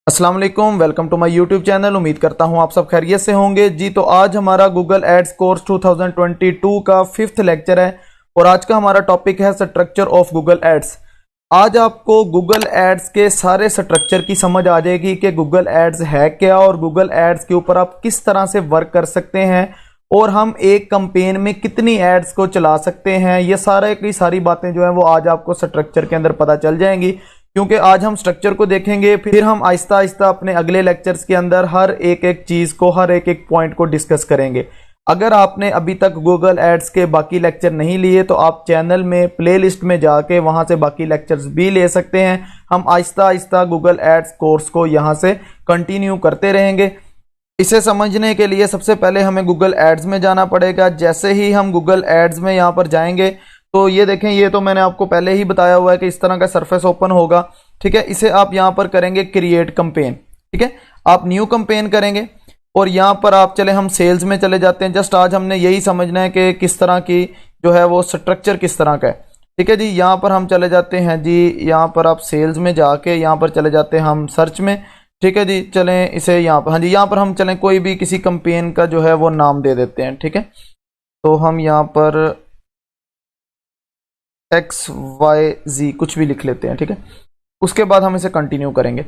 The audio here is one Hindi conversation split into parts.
अस्सलाम वालेकुम, welcome to my YouTube channel. उम्मीद करता हूं आप सब खैरियत से होंगे जी। तो आज हमारा गूगल एड्स कोर्स 2022 का 5th लेक्चर है और आज का हमारा टॉपिक है स्ट्रक्चर ऑफ गूगल एड्स। आज आपको गूगल एड्स के सारे स्ट्रक्चर की समझ आ जाएगी कि गूगल एड्स है क्या और गूगल एड्स के ऊपर आप किस तरह से वर्क कर सकते हैं और हम एक कैंपेन में कितनी एड्स को चला सकते हैं। ये सारे की सारी बातें जो है वो आज आपको स्ट्रक्चर के अंदर पता चल जाएंगी, क्योंकि आज हम स्ट्रक्चर को देखेंगे, फिर हम आहिस्ता आहिस्ता अपने अगले लेक्चर्स के अंदर हर एक एक चीज को, हर एक एक पॉइंट को डिस्कस करेंगे। अगर आपने अभी तक गूगल एड्स के बाकी लेक्चर नहीं लिए तो आप चैनल में प्लेलिस्ट में जाके वहां से बाकी लेक्चर्स भी ले सकते हैं। हम Aahista Aahista Google ads course को यहां से कंटिन्यू करते रहेंगे। इसे समझने के लिए सबसे पहले हमें गूगल एड्स में जाना पड़ेगा। जैसे ही हम गूगल एड्स में यहाँ पर जाएंगे तो ये देखें, ये तो मैंने आपको पहले ही बताया हुआ है कि इस तरह का सरफेस ओपन होगा। ठीक है, इसे आप यहाँ पर करेंगे क्रिएट कैंपेन। ठीक है, आप न्यू कैंपेन करेंगे और यहाँ पर आप चले, हम सेल्स में चले जाते हैं। जस्ट आज हमने यही समझना है कि किस तरह की जो है वो स्ट्रक्चर किस तरह का है। ठीक है जी, यहाँ पर हम चले जाते हैं जी, यहाँ पर आप सेल्स में जाके यहाँ पर चले जाते हैं हम सर्च में। ठीक है जी, चलें इसे यहाँ पर, हाँ जी, यहाँ पर हम चलें कोई भी किसी कैंपेन का जो है वो नाम दे देते हैं। ठीक है, तो हम यहाँ पर XYZ कुछ भी लिख लेते हैं। ठीक है, उसके बाद हम इसे कंटिन्यू करेंगे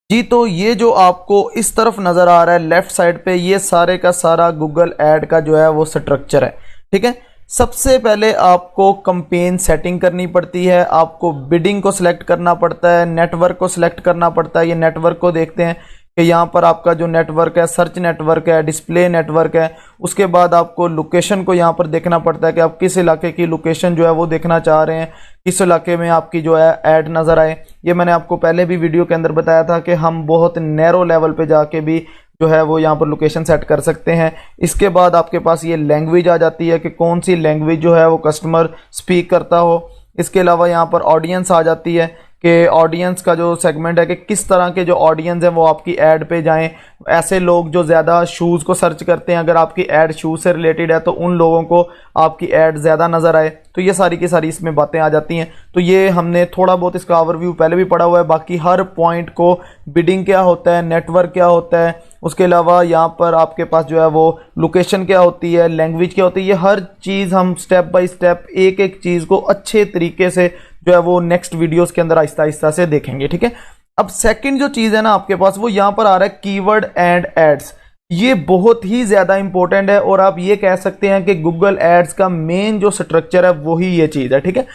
जी। तो ये जो आपको इस तरफ नजर आ रहा है लेफ्ट साइड पे, ये सारे का सारा गूगल ऐड का जो है वो स्ट्रक्चर है। ठीक है, सबसे पहले आपको कैंपेन सेटिंग करनी पड़ती है, आपको बिडिंग को सिलेक्ट करना पड़ता है, नेटवर्क को सिलेक्ट करना पड़ता है। ये नेटवर्क को देखते हैं कि यहाँ पर आपका जो नेटवर्क है, सर्च नेटवर्क है, डिस्प्ले नेटवर्क है। उसके बाद आपको लोकेशन को यहाँ पर देखना पड़ता है कि आप किस इलाके की लोकेशन जो है वो देखना चाह रहे हैं, किस इलाके में आपकी जो है ऐड नज़र आए। ये मैंने आपको पहले भी वीडियो के अंदर बताया था कि हम बहुत नैरो लेवल पे जाके भी जो है वो यहाँ पर लोकेशन सेट कर सकते हैं। इसके बाद आपके पास ये लैंग्वेज आ जाती है कि कौन सी लैंग्वेज जो है वो कस्टमर स्पीक करता हो। इसके अलावा यहाँ पर ऑडियंस आ जाती है कि ऑडियंस का जो सेगमेंट है कि किस तरह के जो ऑडियंस हैं वो आपकी ऐड पे जाएं। ऐसे लोग जो ज़्यादा शूज़ को सर्च करते हैं, अगर आपकी ऐड शूज़ से रिलेटेड है तो उन लोगों को आपकी ऐड ज़्यादा नज़र आए। तो ये सारी की सारी इसमें बातें आ जाती हैं। तो ये हमने थोड़ा बहुत इसका ओवरव्यू पहले भी पढ़ा हुआ है। बाकी हर पॉइंट को, बिडिंग क्या होता है, नेटवर्क क्या होता है, उसके अलावा यहाँ पर आपके पास जो है वो लोकेशन क्या होती है, लैंग्वेज क्या होती है, ये हर चीज़ हम स्टेप बाय स्टेप एक एक चीज़ को अच्छे तरीके से जो है वो नेक्स्ट वीडियोस के अंदर आहिस्ता आहिस्ता से देखेंगे। ठीक है, अब सेकंड जो चीज़ है ना आपके पास, वो यहाँ पर आ रहा है कीवर्ड एंड एड्स। ये बहुत ही ज़्यादा इंपॉर्टेंट है और आप ये कह सकते हैं कि गूगल एड्स का मेन जो स्ट्रक्चर है वही ये चीज़ है। ठीक है,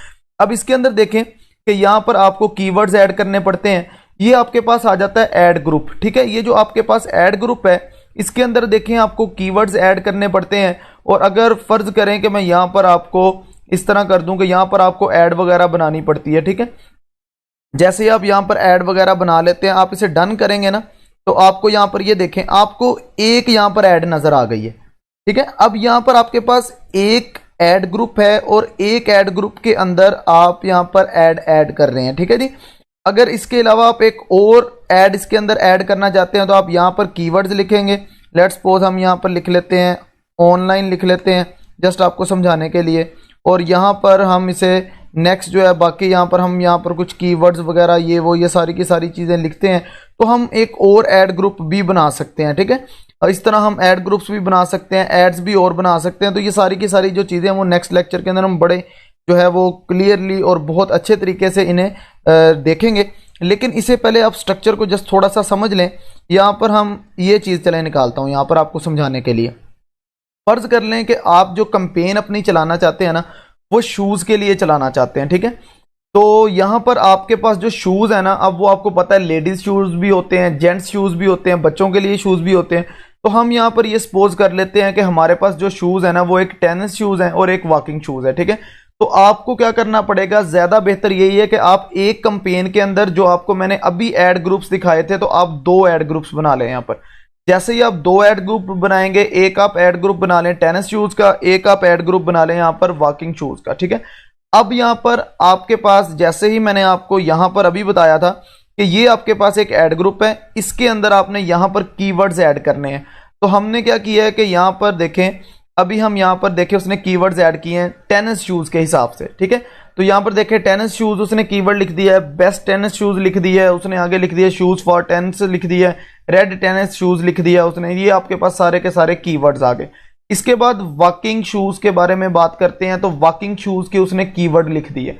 अब इसके अंदर देखें कि यहाँ पर आपको कीवर्ड्स ऐड करने पड़ते हैं। ये आपके पास आ जाता है ऐड ग्रुप। ठीक है, ये जो आपके पास ऐड ग्रुप है इसके अंदर देखें आपको कीवर्ड्स ऐड करने पड़ते हैं। और अगर फर्ज करें कि मैं यहाँ पर आपको इस तरह कर दूं कि यहाँ पर आपको ऐड वगैरह बनानी पड़ती है। ठीक है, जैसे आप यहाँ पर ऐड वगैरह बना लेते हैं, आप इसे डन करेंगे ना तो आपको यहाँ पर ये देखें, आपको एक यहाँ पर ऐड नजर आ गई है। ठीक है, अब यहाँ पर आपके पास एक ऐड ग्रुप है और एक ऐड ग्रुप के अंदर आप यहाँ पर ऐड कर रहे हैं। ठीक है जी, अगर इसके अलावा आप एक और ऐड इसके अंदर ऐड करना चाहते हैं तो आप यहाँ पर कीवर्ड्स लिखेंगे। लेट्स सपोज हम यहाँ पर लिख लेते हैं ऑनलाइन, लिख लेते हैं जस्ट आपको समझाने के लिए। और यहाँ पर हम इसे नेक्स्ट जो है, बाकी यहाँ पर हम यहाँ पर कुछ कीवर्ड्स वगैरह ये सारी की सारी चीज़ें लिखते हैं तो हम एक और ऐड ग्रुप भी बना सकते हैं। ठीक है, और इस तरह हम ऐड ग्रुप्स भी बना सकते हैं, एड्स भी और बना सकते हैं। तो ये सारी की सारी जो चीज़ें हैं वो नेक्स्ट लेक्चर के अंदर हम बड़े जो है वो क्लियरली और बहुत अच्छे तरीके से इन्हें देखेंगे। लेकिन इससे पहले आप स्ट्रक्चर को जस्ट थोड़ा सा समझ लें। यहाँ पर हम ये चीज़ चले निकालता हूँ यहाँ पर आपको समझाने के लिए। फर्ज कर लें कि आप जो कैंपेन अपनी चलाना चाहते हैं ना वो शूज़ के लिए चलाना चाहते हैं। ठीक है, तो यहाँ पर आपके पास जो शूज़ है ना, अब वो आपको पता है लेडीज़ शूज़ भी होते हैं, जेंट्स शूज़ भी होते हैं, बच्चों के लिए शूज़ भी होते हैं। तो हम यहाँ पर ये सपोज कर लेते हैं कि हमारे पास जो शूज़ है ना वो एक टेनिस शूज़ है और एक वॉकिंग शूज़ है। ठीक है, तो आपको क्या करना पड़ेगा, ज़्यादा बेहतर यही है कि आप एक कैंपेन के अंदर, जो आपको मैंने अभी ऐड ग्रुप्स दिखाए थे, तो आप 2 ऐड ग्रुप्स बना लें। यहाँ पर जैसे ही आप 2 ऐड ग्रुप बनाएंगे, एक आप ऐड ग्रुप बना लें टेनिस शूज का, एक आप ऐड ग्रुप बना लें यहाँ पर वॉकिंग शूज का। ठीक है, अब यहाँ पर आपके पास, जैसे ही मैंने आपको यहाँ पर अभी बताया था कि ये आपके पास एक ऐड ग्रुप है, इसके अंदर आपने यहाँ पर कीवर्ड्स ऐड करने हैं। तो हमने क्या किया है कि यहाँ पर देखें, अभी हम यहाँ पर देखें उसने कीवर्ड्स ऐड किए हैं टेनिस शूज के हिसाब से। ठीक है, तो यहाँ पर देखें टेनिस शूज उसने कीवर्ड लिख दिया है, बेस्ट टेनिस शूज लिख दिया है उसने, आगे लिख दिया शूज फॉर टेनिस लिख दिया है, रेड टेनिस शूज लिख दिया उसने। ये आपके पास सारे के सारे कीवर्ड्स आ गए। इसके बाद वॉकिंग शूज के बारे में बात करते हैं, तो वॉकिंग शूज के उसने कीवर्ड लिख दिए।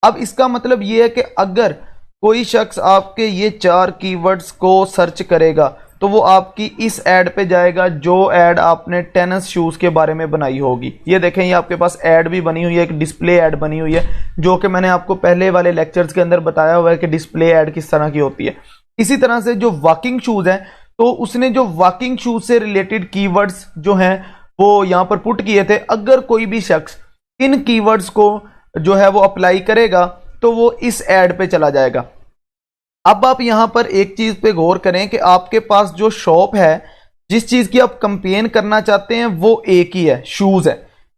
अब इसका मतलब ये है कि अगर कोई शख्स आपके ये 4 कीवर्ड्स को सर्च करेगा तो वो आपकी इस ऐड पे जाएगा जो ऐड आपने टेनिस शूज के बारे में बनाई होगी। ये देखें, ये आपके पास ऐड भी बनी हुई है, एक डिस्प्ले ऐड बनी हुई है, जो कि मैंने आपको पहले वाले लेक्चर्स के अंदर बताया हुआ है कि डिस्प्ले ऐड किस तरह की होती है। इसी तरह से जो वॉकिंग शूज है, तो उसने जो वॉकिंग शूज से रिलेटेड कीवर्ड्स जो हैं वो यहां पर पुट किए थे। अगर कोई भी शख्स इन कीवर्ड्स को जो है वो अप्लाई करेगा तो वो इस ऐड पे चला जाएगा। अब आप यहां पर एक चीज पे गौर करें कि आपके पास जो शॉप है, जिस चीज की आप कंपेन करना चाहते हैं वो एक ही है, शूज है,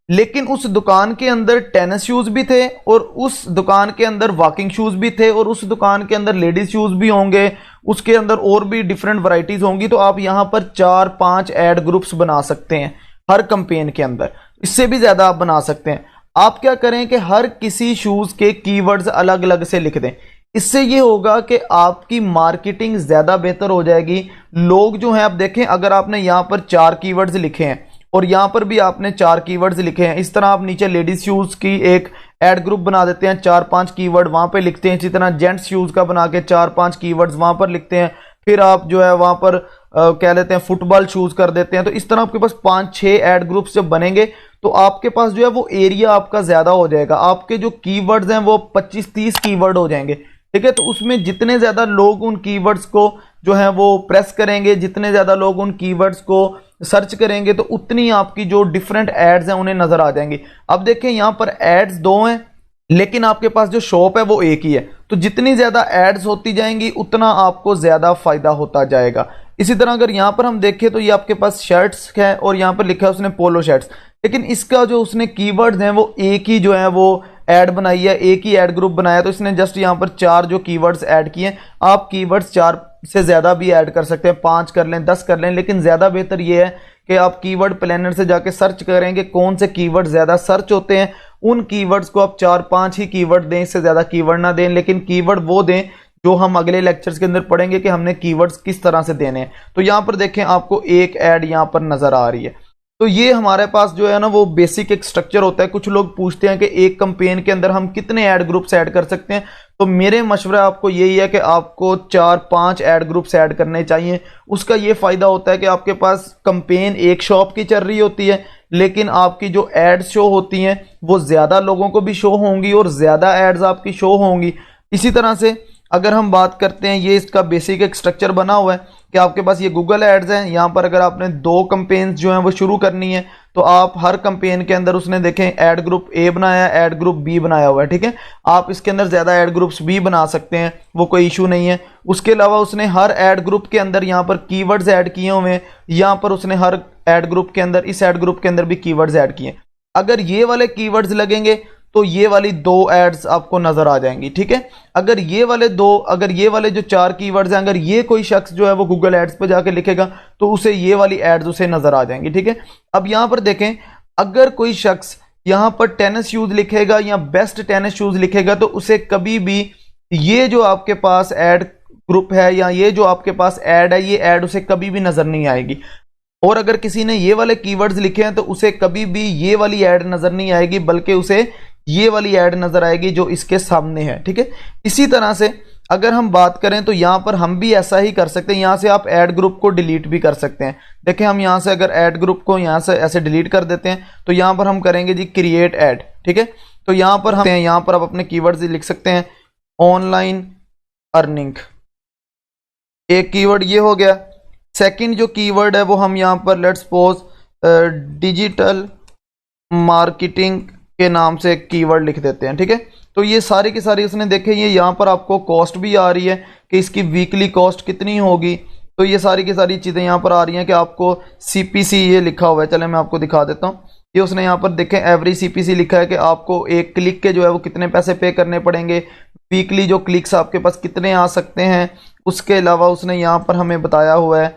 लेकिन उस दुकान के अंदर टेनिस शूज भी थे और उस दुकान के अंदर वॉकिंग शूज भी थे और उस दुकान के अंदर लेडीज शूज भी होंगे, उसके अंदर और भी डिफरेंट वैरायटीज होंगी। तो आप यहां पर 4-5 एड ग्रुप्स बना सकते हैं हर कंपेन के अंदर, इससे भी ज्यादा आप बना सकते हैं। आप क्या करें कि हर किसी शूज के कीवर्ड्स अलग अलग से लिख दें। इससे ये होगा कि आपकी मार्केटिंग ज्यादा बेहतर हो जाएगी। लोग जो हैं, आप देखें, अगर आपने यहां पर 4 कीवर्ड्स लिखे हैं और यहां पर भी आपने 4 कीवर्ड्स लिखे हैं, इस तरह आप नीचे लेडीज शूज की एक एड ग्रुप बना देते हैं, 4-5 कीवर्ड वहां पे लिखते हैं। इसी तरह जेंट्स शूज का बना के 4-5 कीवर्ड्स वहां पर लिखते हैं। फिर आप जो है वहां पर कह लेते हैं फुटबॉल शूज कर देते हैं। तो इस तरह आपके पास 5-6 एड ग्रुप्स जब बनेंगे तो आपके पास जो है वो एरिया आपका ज्यादा हो जाएगा। आपके जो कीवर्ड्स हैं वो 25-30 कीवर्ड हो जाएंगे, ठीक है। तो उसमें जितने ज्यादा लोग उन कीवर्ड्स को जो है वो प्रेस करेंगे, जितने ज्यादा लोग उन कीवर्ड्स को सर्च करेंगे, तो उतनी आपकी जो डिफरेंट एड्स हैं उन्हें नजर आ जाएंगी। अब देखें, यहां पर एड्स 2 हैं लेकिन आपके पास जो शॉप है वो एक ही है। तो जितनी ज्यादा एड्स होती जाएंगी उतना आपको ज्यादा फायदा होता जाएगा। इसी तरह अगर यहां पर हम देखें तो ये आपके पास शर्ट्स है और यहां पर लिखा है उसने पोलो शर्ट्स, लेकिन इसका जो उसने कीवर्ड्स हैं वो एक ही जो है वो ऐड बनाई है, एक ही ऐड ग्रुप बनाया। तो इसने जस्ट यहां पर 4 जो कीवर्ड्स ऐड किए। आप कीवर्ड्स 4 से ज्यादा भी ऐड कर सकते हैं, 5 कर लें, 10 कर लें, लेकिन ज्यादा बेहतर यह है कि आप कीवर्ड प्लानर से जाके सर्च करेंगे कौन से कीवर्ड ज्यादा सर्च होते हैं, उन कीवर्ड्स को आप 4-5 ही कीवर्ड दें, इससे ज्यादा कीवर्ड ना दें। लेकिन कीवर्ड वो दें जो हम अगले लेक्चर्स के अंदर पढ़ेंगे कि हमने कीवर्ड्स किस तरह से देने हैं। तो यहां पर देखें, आपको एक ऐड यहां पर नजर आ रही है। तो ये हमारे पास जो है ना वो बेसिक एक स्ट्रक्चर होता है। कुछ लोग पूछते हैं कि एक कंपेन के अंदर हम कितने ऐड ग्रुप्स ऐड कर सकते हैं, तो मेरे मशवरा आपको यही है कि आपको 4-5 ऐड ग्रुप्स ऐड करने चाहिए। उसका ये फायदा होता है कि आपके पास कंपेन एक शॉप की चल रही होती है, लेकिन आपकी जो एड्स शो होती हैं वो ज्यादा लोगों को भी शो होंगी और ज्यादा एड्स आपकी शो होंगी। इसी तरह से अगर हम बात करते हैं, ये इसका बेसिक एक स्ट्रक्चर बना हुआ है कि आपके पास ये गूगल एड्स हैं। यहां पर अगर आपने 2 कंपेन्स जो हैं वो शुरू करनी है तो आप हर कंपेन के अंदर उसने देखें ऐड ग्रुप ए बनाया, ऐड ग्रुप बी बनाया हुआ है, ठीक है। आप इसके अंदर ज्यादा ऐड ग्रुप्स भी बना सकते हैं, वो कोई इशू नहीं है। उसके अलावा उसने हर ऐड ग्रुप के अंदर यहाँ पर कीवर्ड्स ऐड किए हुए हैं। यहाँ पर उसने हर ऐड ग्रुप के अंदर, इस ऐड ग्रुप के अंदर भी कीवर्ड्स ऐड किए। अगर ये वाले कीवर्ड्स लगेंगे तो ये वाली 2 एड्स आपको नजर आ जाएंगी, ठीक है। अगर ये वाले जो 4 कीवर्ड्स हैं, अगर ये कोई शख्स जो है वो गूगल एड्स पे जाके लिखेगा तो उसे ये वाली एड्स उसे नजर आ जाएंगी, ठीक है। अब यहां पर देखें, अगर कोई शख्स यहां पर टेनिस शूज लिखेगा या बेस्ट टेनिस शूज लिखेगा तो उसे कभी भी ये जो आपके पास एड ग्रुप है या ये जो आपके पास एड है, ये एड उसे कभी भी नजर नहीं आएगी। और अगर किसी ने ये वाले कीवर्ड्स लिखे हैं तो उसे कभी भी ये वाली एड नजर नहीं आएगी, बल्कि उसे ये वाली ऐड नजर आएगी जो इसके सामने है, ठीक है। इसी तरह से अगर हम बात करें तो यहां पर हम भी ऐसा ही कर सकते हैं। यहां से आप ऐड ग्रुप को डिलीट भी कर सकते हैं। देखें, हम यहां से अगर ऐड ग्रुप को यहां से ऐसे डिलीट कर देते हैं तो यहां पर हम करेंगे जी क्रिएट ऐड, ठीक है। तो यहां पर आप अपने कीवर्ड्स लिख सकते हैं, ऑनलाइन अर्निंग, एक कीवर्ड ये हो गया। सेकंड जो कीवर्ड है वो हम यहां पर लेट्स सपोज डिजिटल मार्केटिंग के नाम से एक कीवर्ड लिख देते हैं, ठीक है। तो ये सारी की सारी उसने देखे, ये यहाँ पर आपको कॉस्ट भी आ रही है कि इसकी वीकली कॉस्ट कितनी होगी। तो ये सारी की सारी चीज़ें यहाँ पर आ रही हैं कि आपको CPC ये लिखा हुआ है। चले मैं आपको दिखा देता हूँ। ये उसने यहाँ पर देखें एवरी CPC लिखा है कि आपको एक क्लिक के जो है वो कितने पैसे पे करने पड़ेंगे, वीकली जो क्लिक्स आपके पास कितने आ सकते हैं। उसके अलावा उसने यहाँ पर हमें बताया हुआ है,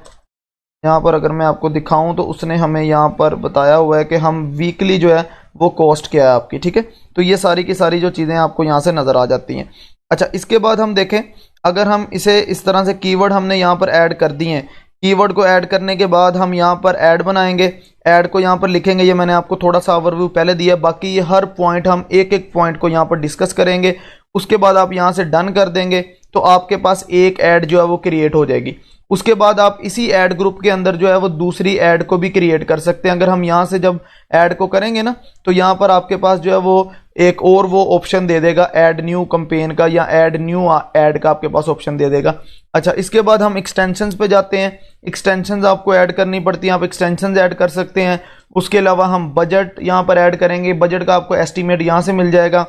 यहाँ पर अगर मैं आपको दिखाऊं तो उसने हमें यहाँ पर बताया हुआ है कि हम वीकली जो है वो कॉस्ट क्या है आपकी, ठीक है। तो ये सारी की सारी जो चीज़ें आपको यहाँ से नज़र आ जाती हैं। अच्छा, इसके बाद हम देखें, अगर हम इसे इस तरह से कीवर्ड हमने यहाँ पर ऐड कर दिए हैं, कीवर्ड को ऐड करने के बाद हम यहाँ पर ऐड बनाएंगे, ऐड को यहाँ पर लिखेंगे। ये मैंने आपको थोड़ा सा ओवरव्यू पहले दिया, बाकी ये हर पॉइंट हम एक एक पॉइंट को यहाँ पर डिस्कस करेंगे। उसके बाद आप यहाँ से डन कर देंगे तो आपके पास एक ऐड जो है वो क्रिएट हो जाएगी। उसके बाद आप इसी ऐड ग्रुप के अंदर जो है वो दूसरी ऐड को भी क्रिएट कर सकते हैं। अगर हम यहाँ से जब ऐड को करेंगे ना, तो यहाँ पर आपके पास जो है वो एक और वो ऑप्शन दे देगा ऐड न्यू कैंपेन का, या ऐड न्यू ऐड का आपके पास ऑप्शन दे देगा। अच्छा, इसके बाद हम एक्सटेंशंस पे जाते हैं। एक्सटेंशंस आपको ऐड करनी पड़ती हैं, आप एक्सटेंशंस ऐड कर सकते हैं। उसके अलावा हम बजट यहाँ पर ऐड करेंगे, बजट का आपको एस्टीमेट यहाँ से मिल जाएगा।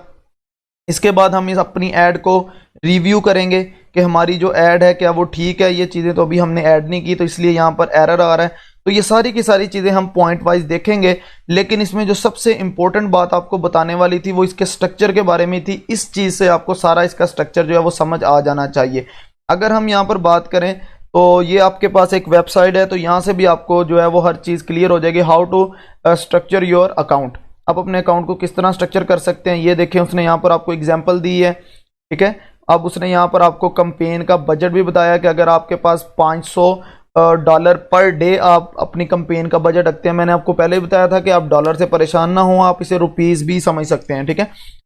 इसके बाद हम इस अपनी ऐड को रिव्यू करेंगे कि हमारी जो ऐड है क्या वो ठीक है। ये चीज़ें तो अभी हमने ऐड नहीं की, तो इसलिए यहाँ पर एरर आ रहा है। तो ये सारी की सारी चीज़ें हम पॉइंट वाइज देखेंगे, लेकिन इसमें जो सबसे इंपॉर्टेंट बात आपको बताने वाली थी वो इसके स्ट्रक्चर के बारे में थी। इस चीज़ से आपको सारा इसका स्ट्रक्चर जो है वो समझ आ जाना चाहिए। अगर हम यहाँ पर बात करें तो ये आपके पास एक वेबसाइट है, तो यहाँ से भी आपको जो है वो हर चीज़ क्लियर हो जाएगी। How to structure your account, आप अपने अकाउंट को किस तरह स्ट्रक्चर कर सकते हैं। ये देखें, उसने यहाँ पर आपको एग्जांपल दी है, ठीक है। अब उसने यहाँ पर आपको कैंपेन का बजट भी बताया कि अगर आपके पास $500 पर डे आप अपनी कैंपेन का बजट रखते हैं। मैंने आपको पहले ही बताया था कि आप डॉलर से परेशान ना हो, आप इसे रुपीज़ भी समझ सकते हैं, ठीक है।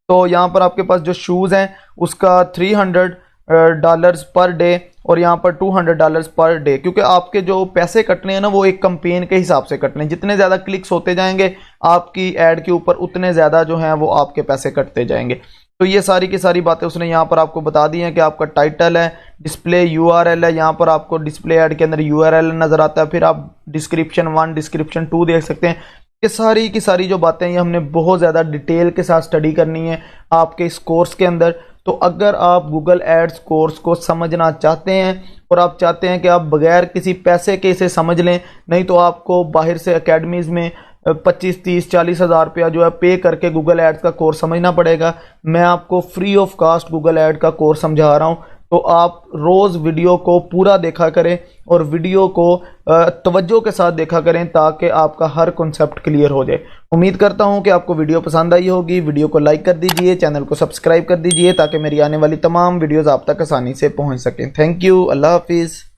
तो यहाँ पर आपके पास जो शूज़ हैं उसका $300 पर डे, और यहाँ पर $200 पर डे, क्योंकि आपके जो पैसे कटने हैं ना वो एक कैंपेन के हिसाब से कटने हैं। जितने ज़्यादा क्लिक्स होते जाएंगे आपकी ऐड के ऊपर, उतने ज़्यादा जो हैं वो आपके पैसे कटते जाएंगे। तो ये सारी की सारी बातें उसने यहाँ पर आपको बता दी हैं कि आपका टाइटल है, डिस्प्ले URL है, यहाँ पर आपको डिस्प्ले ऐड के अंदर URL नज़र आता है, फिर आप डिस्क्रिप्शन 1 डिस्क्रिप्शन 2 देख सकते हैं। ये सारी की सारी जो बातें ये हमने बहुत ज़्यादा डिटेल के साथ स्टडी करनी है आपके इस कोर्स के अंदर। तो अगर आप गूगल एड्स कोर्स को समझना चाहते हैं और आप चाहते हैं कि आप बगैर किसी पैसे के इसे समझ लें, नहीं तो आपको बाहर से अकेडमीज़ में 25, 30, 40 हज़ार रुपया जो है पे करके गूगल एड्स का कोर्स समझना पड़ेगा। मैं आपको free of cost Google ad का कोर्स समझा रहा हूँ। तो आप रोज़ वीडियो को पूरा देखा करें और वीडियो को तवज्जो के साथ देखा करें, ताकि आपका हर कॉन्सेप्ट क्लियर हो जाए। उम्मीद करता हूं कि आपको वीडियो पसंद आई होगी। वीडियो को लाइक कर दीजिए, चैनल को सब्सक्राइब कर दीजिए, ताकि मेरी आने वाली तमाम वीडियोस आप तक आसानी से पहुंच सकें। थैंक यू, अल्लाह हाफिज़।